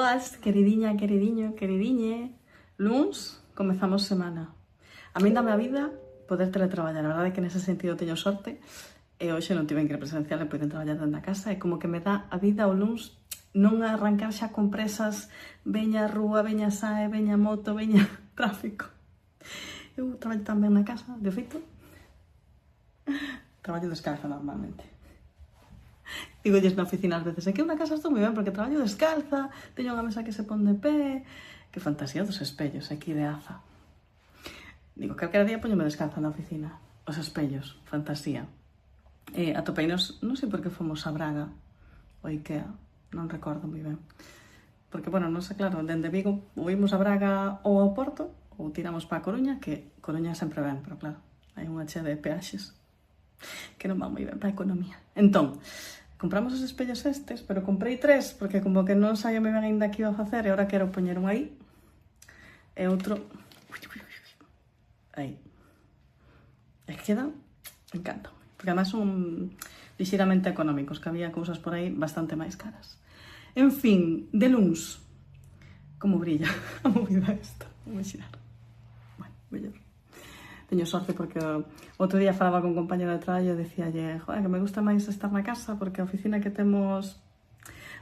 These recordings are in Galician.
boas, queridiña, queridiño, queridiñe. Luns, comezamos semana. A min dame a vida poder teletraballar. A verdade é que nese sentido teño sorte. E hoxe non tiven que ir presencial e poden traballar dentro da casa. E como que me dá a vida o luns non arrancar xa con presas. Veña rúa, veña sae, veña moto, veña tráfico. Eu traballo tamén na casa, de feito. Traballo descalza normalmente. Digolles na oficina ás veces, é que na casa estou moi ben porque traballo descalza, teño unha mesa que se pon de pé, que fantasía dos espellos aquí de Aza. Digo, calquera día poñome descalza na oficina, os espellos, fantasía. Atopeinos, non sei por que fomos a Braga, o Ikea, non recordo moi ben. Porque, bueno, non sei, claro, dende Vigo ou imos a Braga ou ao Porto, ou tiramos para a Coruña, que Coruña sempre ben, pero claro, hai unha chea de peaxes que non va moi ben para a economía. Entón, compramos os espellos estes, pero comprei 3, porque como que non saio me ben ainda que iba a facer, e agora quero poñer un aí, e outro aí. E queda, me encanta, porque además son lixeiramente económicos, que había cousas por aí bastante máis caras. En fin, de luns, como brilla a movida esta, vou xirar. Bueno, mellor. Teño sorte porque outro día falaba con un compañero de traballo e dicíalle, joder, que me gusta máis estar na casa porque a oficina que temos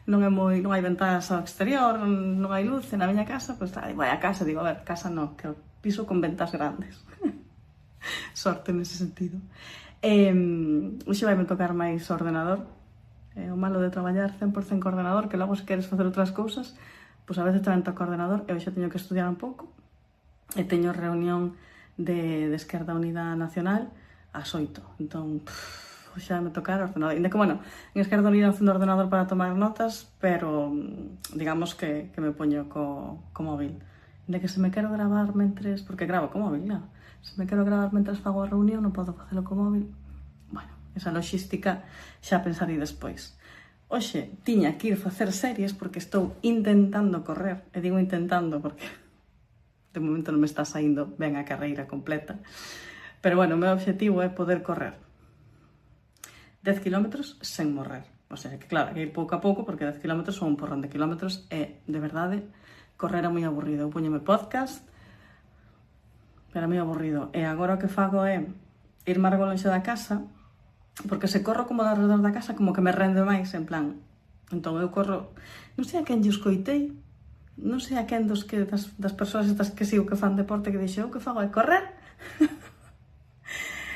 non hai ventanas ao exterior, non hai luz, e na miña casa, pois, vai a casa, digo, a ver, casa non, que o piso con ventas grandes. Sorte nese sentido. Hoxe vai me tocar máis ordenador. O malo de traballar 100% co ordenador, que logo se queres facer outras cousas, pois a veces tamén toca ordenador, e hoxe teño que estudiar un pouco, e teño reunión de Esquerda Unida Nacional ás 8. Entón, xa me tocar ordenador. Ainda que, bueno, en Esquerda Unida non facendo ordenador para tomar notas, pero digamos que me poño co móvil. Ainda que se me quero gravar mentres, porque gravo co móvil, claro. Se me quero gravar mentres fago a reunión, non podo facelo co móvil. Bueno, esa logística xa pensarei despois. Hoxe, tiña que ir facer series porque estou intentando correr. E digo intentando porque de momento non me está saindo ben a carreira completa. Pero bueno, o meu obxectivo é poder correr 10 kilómetros sen morrer. O sea, que claro, que ir pouco a pouco, porque 10 kilómetros son un porrón de kilómetros e, de verdade, correr é moi aburrido. Eu poñome podcast, pero é moi aburrido. E agora o que fago é ir máis lonxe da casa, porque se corro como de alrededor da casa, como que me rende máis, en plan. Entón, eu corro, non sei a quen lle escoitei, non sei a quen das persoas estas que sigo que fan deporte que dixo, eu que fago é correr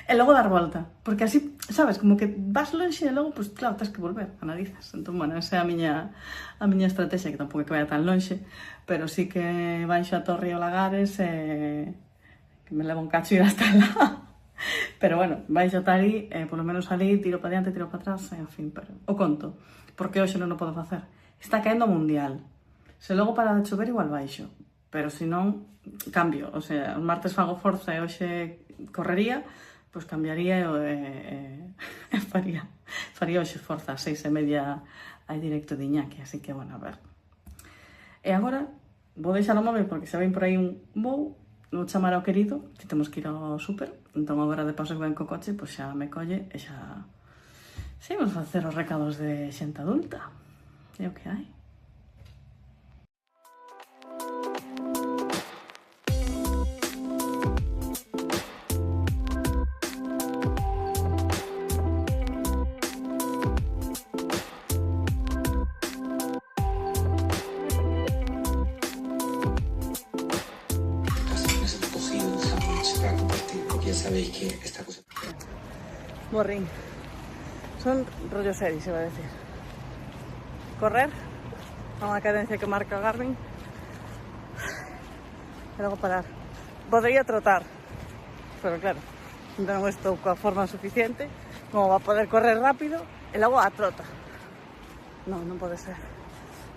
e logo dar volta, porque así, sabes, como que vas lonxe e logo, pues claro, tens que volver a narices. Entón, bueno, esa é a miña estrategia, que tampouco que vaya tan lonxe, pero sí que baixo a Torre e o Lagares e que me levo un cacho ir hasta lá. Pero bueno, baixo ata ali, polo menos ali, tiro para diante, tiro para atrás, en fin, pero o conto, porque hoxe non o podo facer. Está caendo o mundial. Se logo para de chover igual baixo, pero se non, cambio. O sea, os martes fago forza e hoxe correría, pois cambiaría e faría hoxe forza, 6:30 hai directo de Iñaki, así que, bueno, a ver. E agora vou deixar o móvil porque se ven por aí un vou, vou chamar ao querido, que temos que ir ao súper, entón agora de paso que ven co coche, pois xa me colle e xa seguimos a facer os recados de xente adulta. É o que hai. Sabéis que esta cosa... Morrín. Son rollo series, se va a decir. Correr a unha cadencia que marca o Garmin e logo parar. Podría trotar, pero claro, non estou coa forma suficiente como va a poder correr rápido e logo a trota. Non pode ser.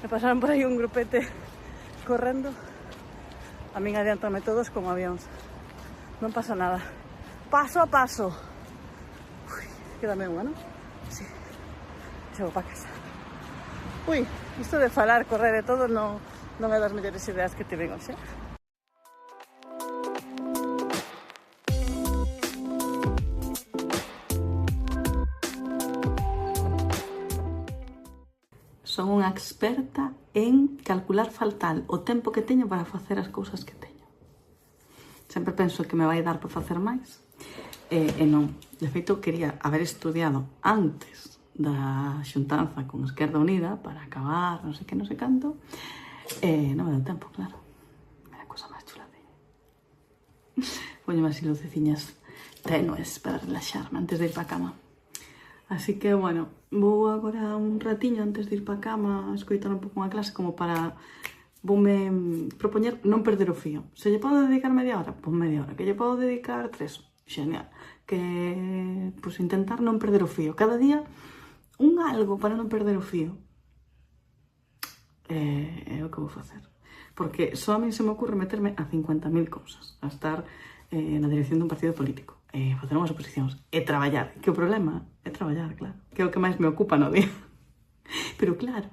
Me pasaron por aí un grupete correndo. A min adiantame todos como avións. Non pasa nada. Paso a paso. Ui, quédame unha, non? Sí. Chego para casa. Ui, isto de falar, correr e todo non é das mellores ideas que tiven hoxe. son unha experta en calcular fatal o tempo que teño para facer as cousas que teño. Sempre penso que me vai dar por facer máis, e non. De feito, quería haber estudiado antes da xuntanza con Esquerda Unida para acabar, non sei que, non sei canto, e non me deu tempo, claro. Era a cosa máis chula de... Poñome así luceciñas tenues para relaxarme antes de ir para a cama. Así que, bueno, vou agora un ratiño antes de ir para a cama a escoitar un pouco unha clase como para... Voume propoñer non perder o fío. Se lle podo dedicar media hora, pois media hora. Que lle podo dedicar 3, genial. Que, pois, intentar non perder o fío. Cada día, un algo para non perder o fío. É o que vou facer. Porque só a mí se me ocurre meterme a 50.000 cousas. A estar na dirección dun partido político. Facer unhas oposicións. E traballar. Que o problema é traballar, claro. Que é o que máis me ocupa no día. Pero claro,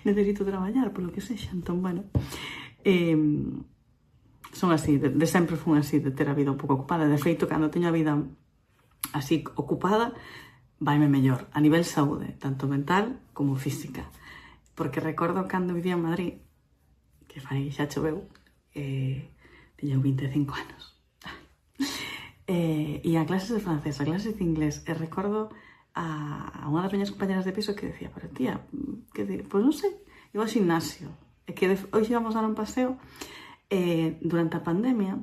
necesito traballar polo que sexa. Entón, bueno, son así, de sempre fun así, de ter a vida un pouco ocupada. De feito, cando teño a vida así ocupada, vaime mellor a nivel saúde, tanto mental como física. Porque recordo cando vivía en Madrid, que fai xa choveu, tiña 25 anos. E a clases de francés, a clases de inglés, e recordo a unha das miñas compañeras de piso que decía, pero tía, que pois non sei, iba ao gimnasio, e que hoxe íbamos a dar un paseo, durante a pandemia,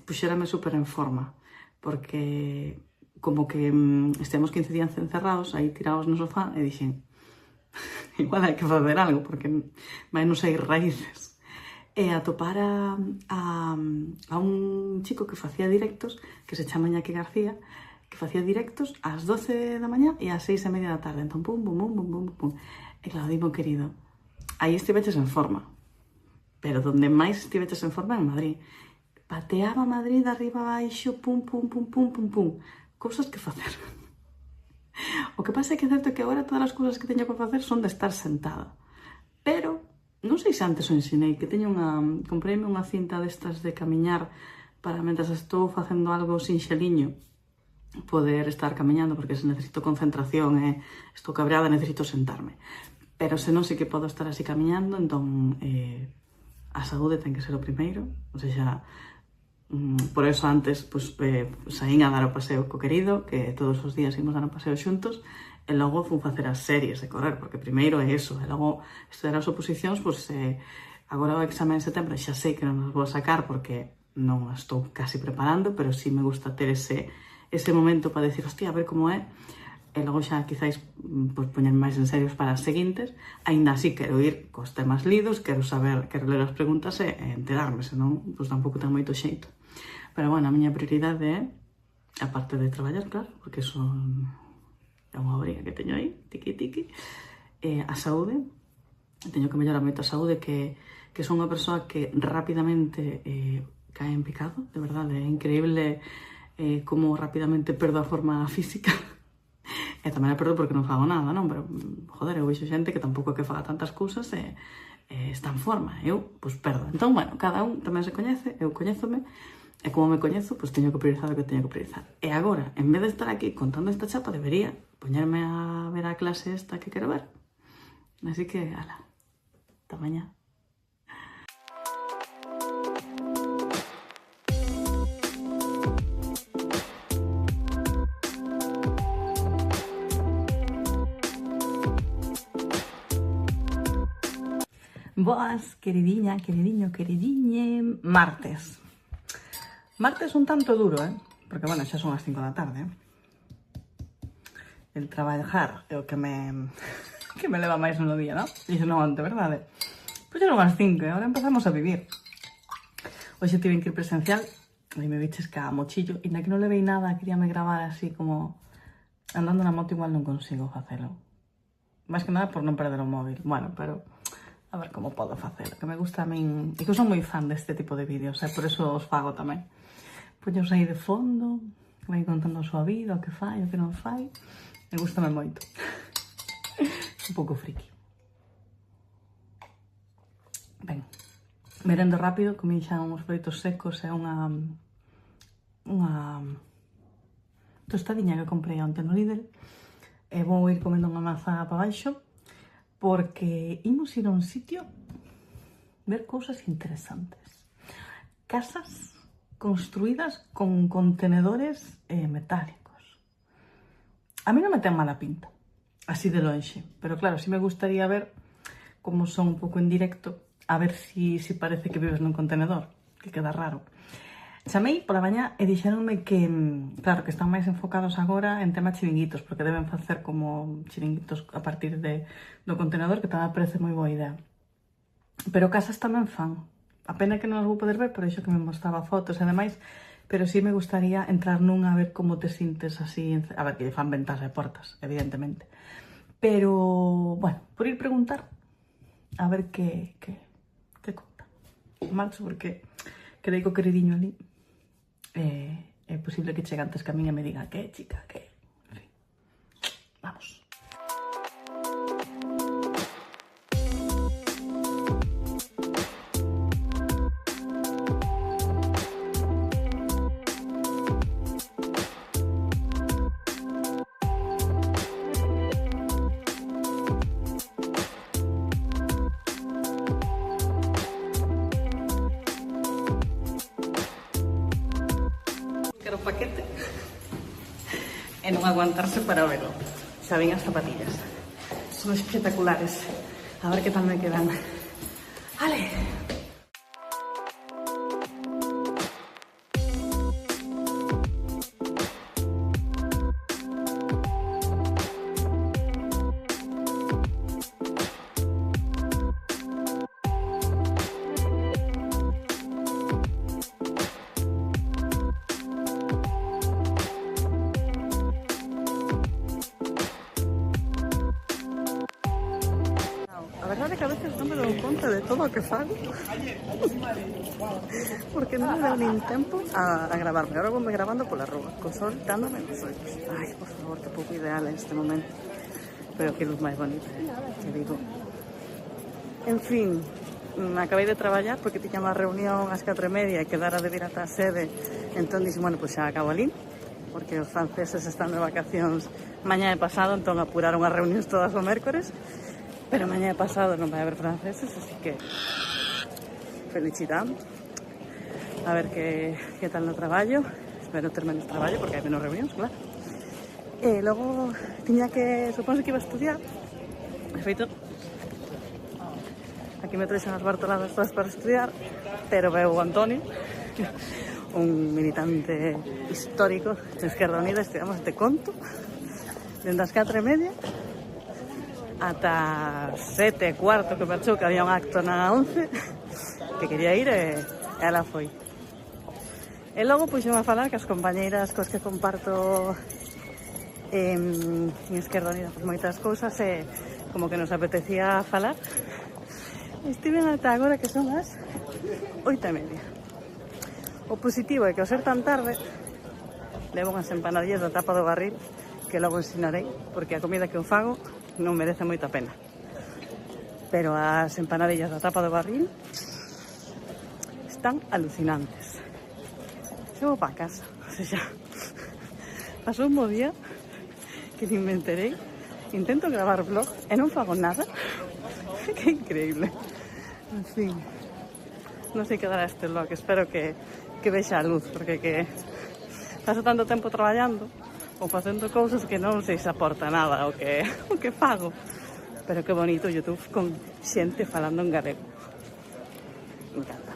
puxérame super en forma, porque como que estivemos 15 días encerrados, aí tirados no sofá, e dixen, igual hai que facer algo, porque vai non sei raíces. E atopar a un chico que facía directos, que se chama Iñaki García, que facía directos ás 12 da mañá e ás 6:30 da tarde. Entón, pum, pum, pum, pum, pum, pum. E claro, dimo, querido, aí estiveches en forma. Pero donde máis estiveches en forma é en Madrid. Pateaba Madrid de arriba a baixo, pum, pum, pum, pum, pum, pum. Cousas que facer. O que pasa é que é certo que agora todas as cousas que teño que facer son de estar sentada. Pero, non sei se antes o ensinei, que teño compreime unha cinta destas de camiñar para, mentras estou facendo algo sinxeliño, poder estar camiñando, porque se necesito concentración e estou cabreada, necesito sentarme. Pero se non sei que podo estar así camiñando, entón a saúde ten que ser o primeiro. O sea, por eso antes saín a dar o paseo co querido, que todos os días ímos dar un paseo xuntos, e logo fun facer as series de correr, porque primeiro é eso, e logo estudar as oposicións, agora o exame en setembro xa sei que non os vou sacar porque non estou casi preparando, pero sí me gusta ter ese momento para decir, hostia, a ver como é, e logo xa quizáis poñer máis en serios para as seguintes. Ainda así quero ir cos temas lidos, quero ler as preguntas e enterarme, senón tampouco ten moito xeito. Pero bueno, a miña prioridade é, aparte de traballar, claro, porque eso é unha obriga que teño aí, tiqui, a saúde. Teño que mellorar moito a saúde, que son unha persoa que rapidamente cae en picado, de verdade, é increíble como rapidamente perdo a forma física. E tamén a perdo porque non fago nada, non? Pero, joder, eu vexo xente que tampouco é que faga tantas cousas e está en forma. Eu, pois, perdo. Entón, bueno, cada un tamén se coñece, eu coñézome, e como me coñezo, pois teño que priorizar o que teño que priorizar. E agora, en vez de estar aquí contando esta chapa, debería poñerme a ver a clase esta que quero ver. Así que, ala, ata mañá. Boas, queridiña, queridiño, queridiñe. Martes un tanto duro, porque, bueno, xa son as 5 da tarde, El traballar é o que me leva máis no día, non? Dixo non onte, verdade? Pois eran as 5 e agora empezamos a vivir. Hoxe tive que ir presencial e me viches ca mochillo e na que non levei nada, queríame gravar así como andando na moto, igual non consigo facelo. Máis que nada por non perder o móvil. Bueno, pero a ver como podo facelo, que me gusta a min, e que eu son moi fan deste tipo de vídeos, por eso os fago tamén. Poños aí de fondo, que vai contando a súa vida, o que fai, o que non fai, me gustame moito. Un pouco friki. Ben, merendo rápido, comí xa uns froitos secos e unha tostadiña que comprei onte no Lidl, e vou ir comendo unha maza para baixo, porque imos ir a un sitio ver cousas interesantes. Casas construídas con contenedores metálicos. A mí non me ten mala pinta, así de lonxe, pero claro, sí me gustaría ver como son un pouco en directo, a ver si parece que vives nun contenedor, que queda raro. Chamei pola mañá e dixeronme que, claro, que están máis enfocados agora en tema chiringuitos, porque deben facer como chiringuitos a partir do contenedor, que tamén parece moi boa idea. Pero casas tamén fan. A pena que non as vou poder ver, por iso que me mostraba fotos e demais, pero sí me gustaría entrar nunha a ver como te sintes así, a ver, que fan ventas e portas, evidentemente. Pero, bueno, por ir preguntar, a ver que conta. Marcho porque quedei co queridiño ali. É posible que chegue antes que a min e me diga que, chica, que... En fin, vamos. Quero paquete e non aguantarse para verlo. Xa ven as zapatillas. Son espectaculares. A ver que tal me quedan. ¡Ale! A verdade é que a veces non me dou conta de todo o que fago porque non me deu nin tempo a gravarme. Agora vou me gravando pola rúa, co sol dándome nos ollos. Ai, por favor, que pouco ideal en este momento. Pero que luz máis bonita, que digo. En fin, acabei de traballar porque tiña unha reunión ás 4:30 e quedara de vir ata a sede. Entón dixen, bueno, pois xa acabo alí, porque os franceses están de vacacións mañá e pasado, entón apuraron as reunións todas o mércores. Pero mañá pasado non vai haber franceses, así que felicidade. A ver que tal no traballo. Espero ter menos traballo porque hai menos reunións, claro. E logo tiña que, suponse que iba a estudiar. De feito, aquí me traxen as bartoladas todas para estudiar, pero veo o Antonio, un militante histórico de Esquerda Unida, estudiamos de conto, dende as 4:30 ata 7:15 que marchou, que había un acto na 11 que quería ir e ela foi. E logo puxeme a falar que as compañeiras cos que comparto en Esquerda Unida por moitas cousas e como que nos apetecía falar. Estiven ata agora que son as 8:30. O positivo é que ao ser tan tarde levo unhas empanadillas da tapa do barril que logo ensinarei, porque a comida que eu fago non merece moita pena. Pero as empanadillas da tapa do barril están alucinantes. Chego para casa, o sea, pasou un bo día que nin me enterei. Intento gravar vlog e non fago nada. Que increíble. En fin, non sei que dará este vlog, espero que vexa a luz, porque que paso tanto tempo traballando ou facendo cousas que non sei se aporta nada o que fago. Pero que bonito YouTube con xente falando en galego. Me encanta.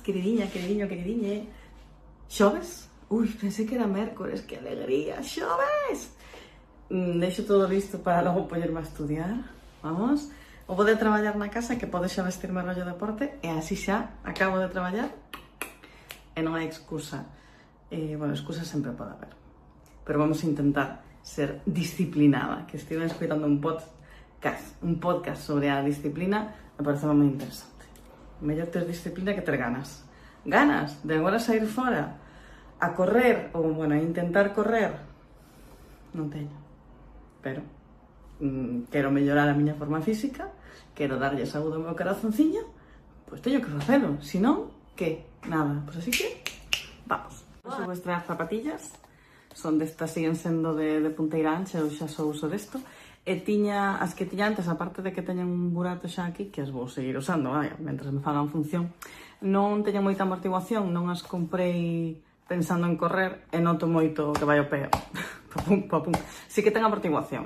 Queridiña, queridiño, queridiñe. Xoves, Ui, pensei que era mércores, que alegría, xoves! Deixo todo listo para logo poñerme a estudiar, vamos. O vou de traballar na casa, que pode xa vestirme rollo deporte, e así xa acabo de traballar, e non hai excusa. Bueno, excusa sempre pode haber, pero vamos a intentar ser disciplinada, que estive escoitando un podcast sobre a disciplina, me parece moi interesante. Mellor ter disciplina que ter ganas. Ganas de agora sair fora a correr, ou, bueno, a intentar correr, non teño. Pero quero mellorar a miña forma física, quero darlle saúde ao meu corazonciño, pois teño que facelo, se non, que? Nada, pois así que, vamos. As vuestras zapatillas son destas, siguen sendo de punteira ancha, eu xa só uso desto, e tiña as que tiña antes, aparte de que teñen un burato xa aquí, que as vou seguir usando, vaya, mentre me fagan función, non teñen moita amortiguación, non as comprei pensando en correr e noto moito que vai ao pé, papum, papum. Sí que ten amortiguación,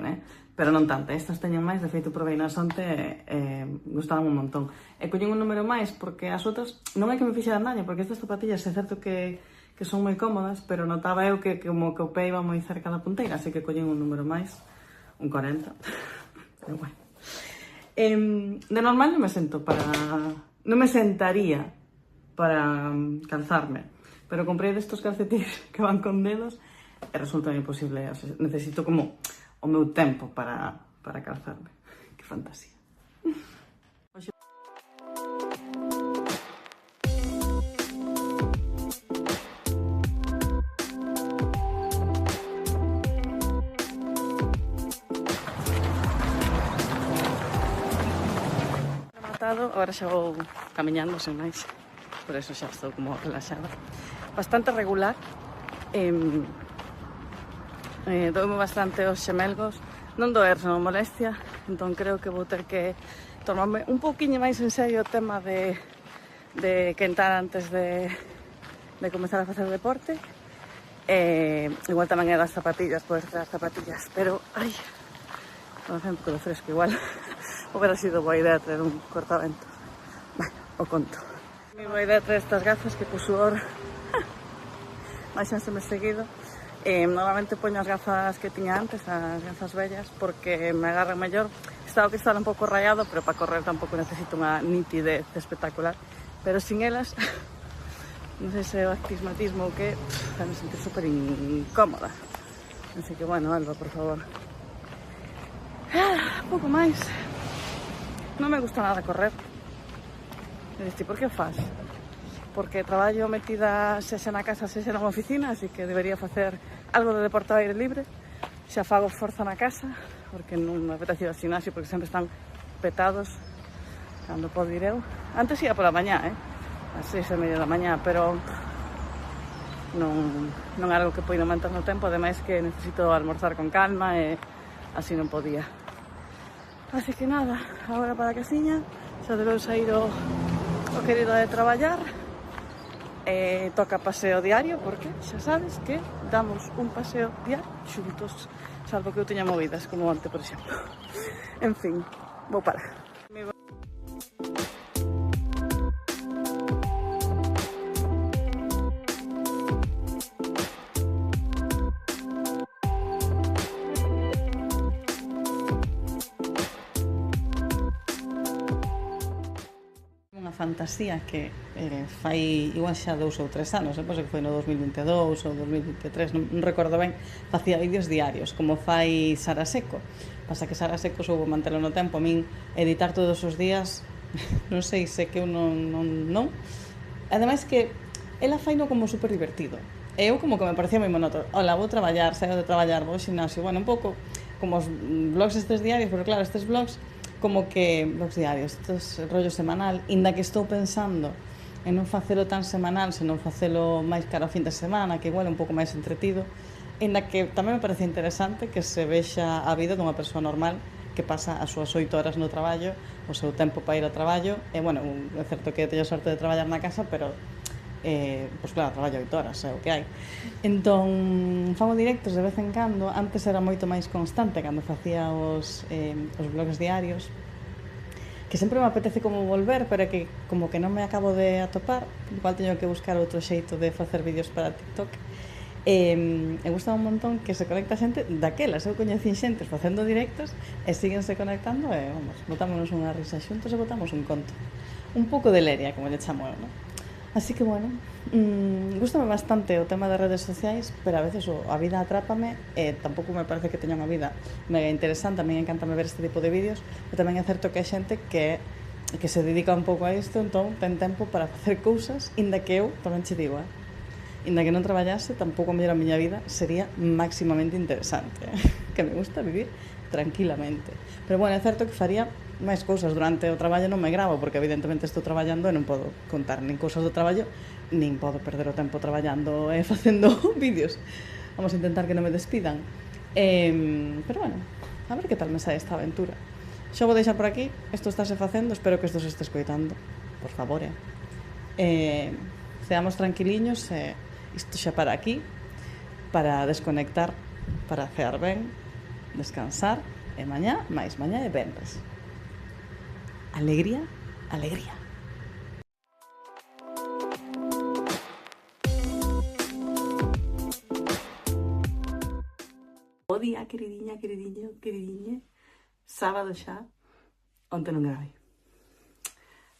pero non tanta. Estas teñen máis, de feito provei nas onte e gustaron un montón. E collín un número máis porque as outras non é que me fixeran daño, porque estas zapatillas é certo que son moi cómodas, pero notaba eu que como que o pé iba moi cerca da punteira, así que collín un número máis, un 40. Pero bueno. De normal non me sentaría para calzarme, pero comprei destos calcetines que van con dedos e resulta imposible. O sea, necesito como o meu tempo para calzarme. Que fantasía. Agora xa vou camiñando sen máis, por eso xa estou como relaxada. Bastante regular, doume bastante os xemelgos, non doer, senón molestia, entón creo que vou ter que tomarme un pouquiño máis en serio o tema de quentar antes de comezar a facer deporte. Igual tamén é das zapatillas, podes ter as zapatillas, pero ai, non hace un pouco de fresco igual. Hubiera sido boa idea traer un cortaventos. Bueno, o conto. Mi boa idea traer estas gafas que por suor baixanseme seguido. Normalmente poño as gafas que tiña antes, as gafas vellas, porque me agarran mellor. Está o que está un pouco rayado, pero para correr tampouco necesito unha nitidez espectacular. Pero sin elas, non sei se é o astigmatismo ou que, me sentir super incómoda. Así que, bueno, Alba, por favor. Pouco máis. Non me gusta nada correr. E diste, por que o faz? Porque traballo metida sexa na casa, sexa na oficina, así que debería facer algo de deporte ao aire libre. Xa fago forza na casa, porque non me apetece ir ao gimnasio, porque sempre están petados cando podo ir eu. Antes ia pola mañá, ás 6:30 da mañá, pero non é algo que poido manter no tempo, ademais que necesito almorzar con calma e así non podía. Así que nada, agora para a casiña, xa debeu sair o querido de traballar, toca paseo diario, porque xa sabes que damos un paseo diario xuntos, salvo que eu teña movidas, como onte, por exemplo. En fin, vou parar. Fantasía que fai igual xa 2 ou 3 anos, pois que foi no 2022 ou 2023, non recordo ben, facía vídeos diarios, como fai Sara Seco. Pasa que Sara Seco soubo mantelo no tempo, a min editar todos os días, non sei se que eu non. Ademais que ela faino como super divertido. E eu como que me parecía moi monótono. Ola, vou traballar, saio de traballar, vou ao gimnasio, bueno, un pouco como os blogs estes diarios, pero claro, estes blogs como que blogs diarios, estos rollo semanal, inda que estou pensando en non facelo tan semanal, senón facelo máis cara ao fin de semana, que igual é un pouco máis entretido, inda que tamén me parece interesante que se vexa a vida dunha persoa normal que pasa as súas 8 horas no traballo, o seu tempo para ir ao traballo, e, bueno, é certo que teño sorte de traballar na casa, pero pois claro, traballo 8 horas, é o que hai. Entón, fago directos de vez en cando. Antes era moito máis constante cando facía os blogs diarios, que sempre me apetece como volver, pero que como que non me acabo de atopar. Igual teño que buscar outro xeito de facer vídeos para TikTok. E gusta un montón que se conecta xente daquelas. Eu coñecín xentes facendo directos e síguense conectando e, vamos, botámonos unha risa xuntos e botamos un conto. Un pouco de leria, como lle chamo eu, non? Así que, bueno, gustame bastante o tema das redes sociais, pero a veces a vida atrápame e tampouco me parece que teña unha vida mega interesante. A mí encantame ver este tipo de vídeos, pero tamén é certo que hai xente que se dedica un pouco a isto, entón ten tempo para facer cousas, inda que eu tamén che digo, inda que non traballase, tampouco mellor a miña vida sería máximamente interesante, que me gusta vivir tranquilamente. Pero, bueno, é certo que faría máis cousas durante o traballo, non me gravo, porque evidentemente estou traballando e non podo contar nin cousas do traballo, nin podo perder o tempo traballando e facendo vídeos. Vamos a intentar que non me despidan. Pero, bueno, a ver que tal me sae esta aventura. Xa vou deixar por aquí, isto estáse facendo, espero que isto se este escoitando, por favor, seamos tranquiliños e isto xa para aquí, para desconectar, para cear ben, descansar, e mañá, máis mañá e venres. Alegría, alegría. Bo día, queridinha, queridiñe. Sábado xa, onte non gravei.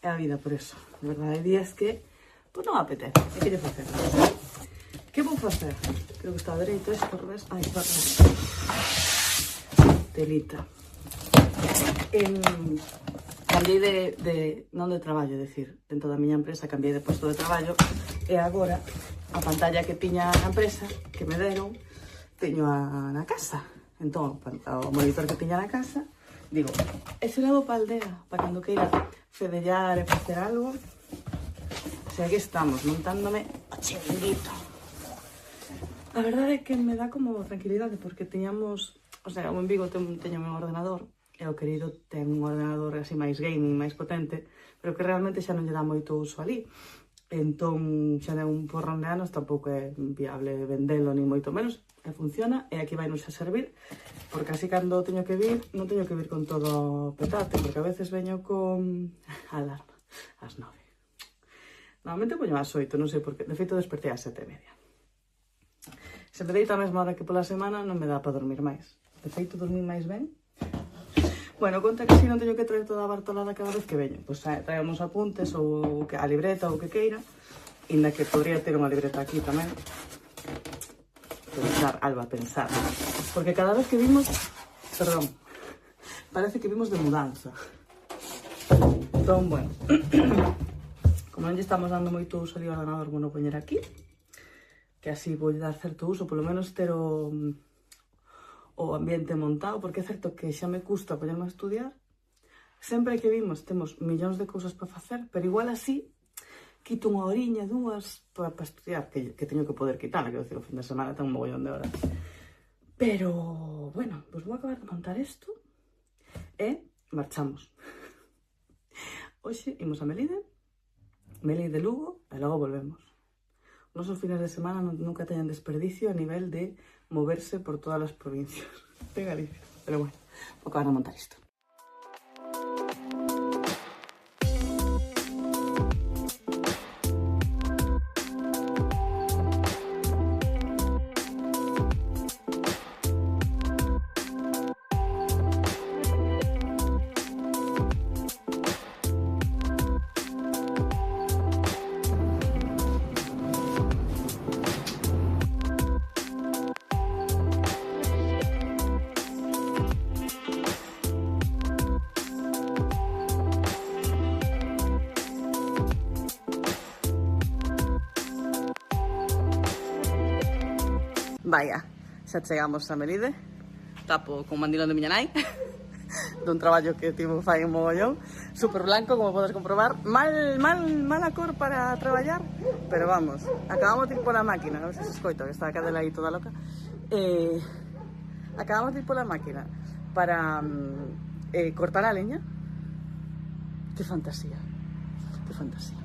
É a vida por eso. De verdade, hai días que pois non apetece. E que lle facer? Que vou facer? Creo que está dereito isto, ao revés. Ai, está revés. Telita. Cambiei non de traballo, decir, dentro da miña empresa cambiei de posto de traballo e agora a pantalla que tiña a empresa, que me deron, teño na casa. Entón, o monitor que tiña na casa, digo, ese levo para a aldea, para cando queira fedellar e facer algo. O sea, aquí estamos, montándome o chiringuito. A verdade é que me dá como tranquilidade, porque tiñamos, o sea, en Vigo teño un ordenador, e o querido ten un ordenador así máis gaming, máis potente, pero que realmente xa non lle dá moito uso ali. Entón, xa de un porrón de anos tampouco é viable vendelo, ni moito menos, e funciona, e aquí vai nos a servir, porque así cando teño que vir, non teño que vir con todo petate, porque a veces veño con alarma, ás 9. Normalmente poño ás 8, non sei por qué, de feito despertei ás 7:30. Se me deito a mesma hora que pola semana, non me dá para dormir máis. De feito, dormir máis ben. Bueno, conta que si non teño que traer toda a bartolada cada vez que veño, pois traio uns apuntes ou a libreta ou o que queira, inda que podría ter unha libreta aquí tamén. Pensar, Alba, pensar. Porque cada vez que vimos, perdón, parece que vimos de mudanza. Entón, bueno, como non lle estamos dando moito uso ali ao ordenador, vou poñer aquí, que así vou dar certo uso, polo menos ter o ambiente montado, porque é certo que xa me custa poñerme a estudiar. Sempre que vimos temos millóns de cousas para facer, pero igual así quito unha horiña, dúas para estudiar, que teño que poder quitar, quero dicir, o fin de semana ten un mogollón de horas. Pero, bueno, pois vou acabar de montar isto e marchamos. Hoxe imos a Melide Lugo, e logo volvemos. Os nosos fines de semana nunca teñen desperdicio a nivel de moverse por todas as provincias de Galicia. Pero bueno, vou acabar de montar isto. Vaya, xa chegamos a Melide, tapo con mandilón de miña nai, dun traballo que tivo fai un mogollón, super blanco, como podes comprobar, mala cor para traballar, pero vamos, acabamos de ir pola máquina, non sei se escoito, que está a cadela aí toda loca, acabamos de ir pola máquina para cortar a leña. Que fantasía, que fantasía.